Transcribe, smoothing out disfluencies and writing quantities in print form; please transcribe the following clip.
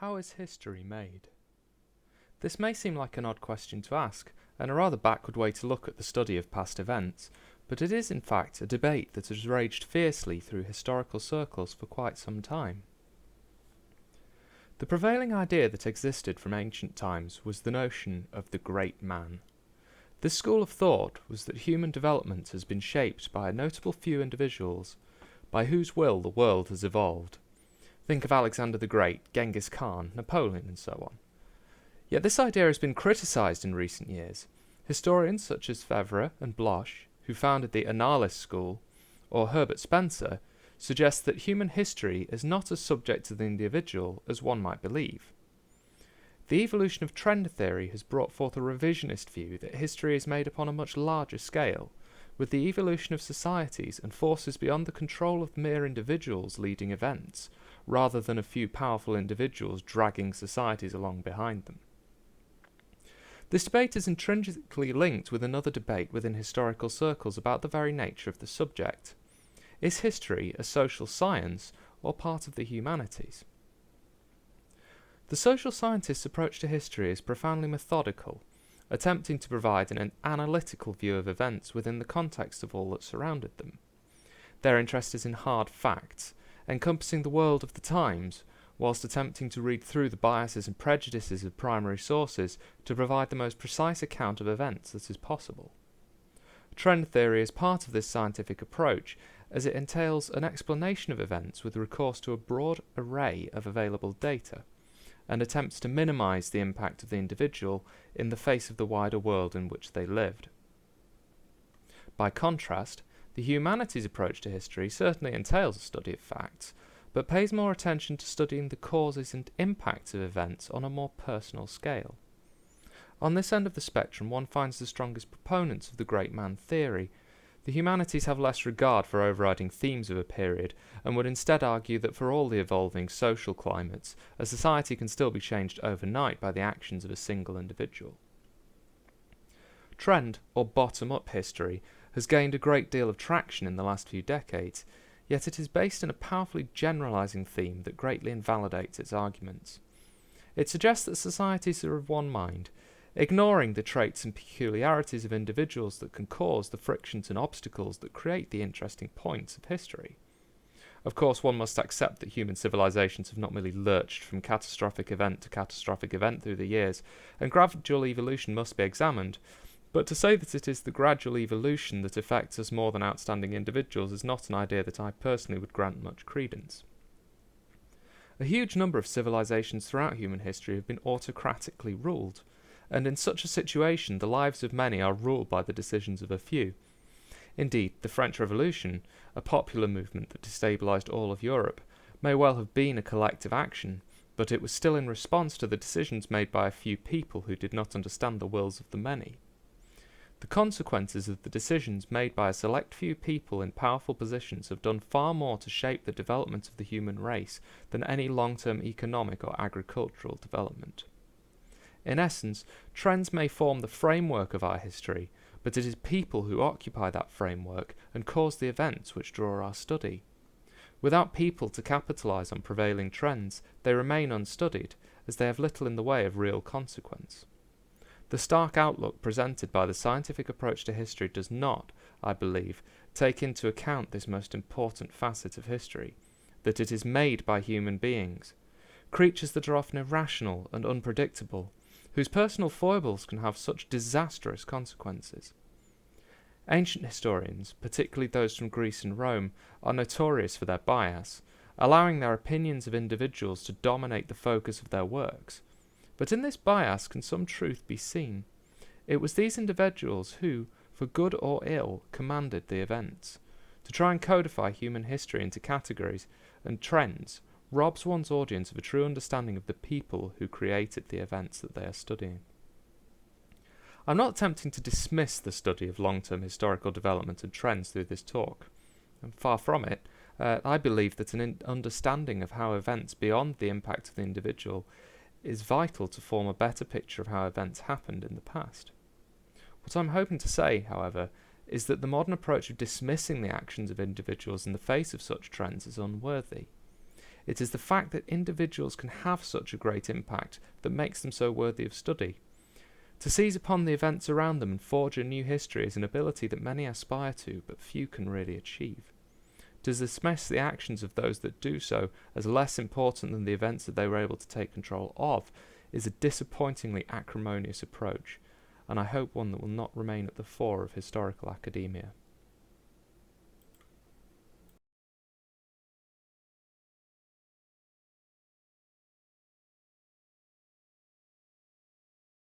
How is history made? This may seem like an odd question to ask, and a rather backward way to look at the study of past events, but it is in fact a debate that has raged fiercely through historical circles for quite some time. The prevailing idea that existed from ancient times was the notion of the great man. This school of thought was that human development has been shaped by a notable few individuals, by whose will the world has evolved. Think of Alexander the Great, Genghis Khan, Napoleon, and so on. Yet this idea has been criticised in recent years. Historians such as Febvre and Bloch, who founded the Annalist school, or Herbert Spencer, suggest that human history is not as subject to the individual as one might believe. The evolution of trend theory has brought forth a revisionist view that history is made upon a much larger scale, with the evolution of societies and forces beyond the control of mere individuals leading events, rather than a few powerful individuals dragging societies along behind them. This debate is intrinsically linked with another debate within historical circles about the very nature of the subject. Is history a social science or part of the humanities? The social scientists' approach to history is profoundly methodical, attempting to provide an analytical view of events within the context of all that surrounded them. Their interest is in hard facts, encompassing the world of the times, whilst attempting to read through the biases and prejudices of primary sources to provide the most precise account of events that is possible. Trend theory is part of this scientific approach, as it entails an explanation of events with recourse to a broad array of available data, and attempts to minimize the impact of the individual in the face of the wider world in which they lived. By contrast, the humanities approach to history certainly entails a study of facts, but pays more attention to studying the causes and impacts of events on a more personal scale. On this end of the spectrum, one finds the strongest proponents of the great man theory. The humanities have less regard for overriding themes of a period, and would instead argue that for all the evolving social climates, a society can still be changed overnight by the actions of a single individual. Trend, or bottom-up history, has gained a great deal of traction in the last few decades, yet it is based on a powerfully generalizing theme that greatly invalidates its arguments. It suggests that societies are of one mind, ignoring the traits and peculiarities of individuals that can cause the frictions and obstacles that create the interesting points of history. Of course, one must accept that human civilizations have not merely lurched from catastrophic event to catastrophic event through the years, and gradual evolution must be examined, but to say that it is the gradual evolution that affects us more than outstanding individuals is not an idea that I personally would grant much credence. A huge number of civilizations throughout human history have been autocratically ruled, and in such a situation the lives of many are ruled by the decisions of a few. Indeed, the French Revolution, a popular movement that destabilized all of Europe, may well have been a collective action, but it was still in response to the decisions made by a few people who did not understand the wills of the many. The consequences of the decisions made by a select few people in powerful positions have done far more to shape the development of the human race than any long-term economic or agricultural development. In essence, trends may form the framework of our history, but it is people who occupy that framework and cause the events which draw our study. Without people to capitalize on prevailing trends, they remain unstudied, as they have little in the way of real consequence. The stark outlook presented by the scientific approach to history does not, I believe, take into account this most important facet of history, that it is made by human beings, creatures that are often irrational and unpredictable, whose personal foibles can have such disastrous consequences. Ancient historians, particularly those from Greece and Rome, are notorious for their bias, allowing their opinions of individuals to dominate the focus of their works. But in this bias can some truth be seen. It was these individuals who, for good or ill, commanded the events. To try and codify human history into categories and trends robs one's audience of a true understanding of the people who created the events that they are studying. I'm not attempting to dismiss the study of long-term historical development and trends through this talk. And far from it. I believe that an understanding of how events beyond the impact of the individual is vital to form a better picture of how events happened in the past. What I'm hoping to say, however, is that the modern approach of dismissing the actions of individuals in the face of such trends is unworthy. It is the fact that individuals can have such a great impact that makes them so worthy of study. To seize upon the events around them and forge a new history is an ability that many aspire to, but few can really achieve. To dismiss the actions of those that do so as less important than the events that they were able to take control of is a disappointingly acrimonious approach, and I hope one that will not remain at the fore of historical academia.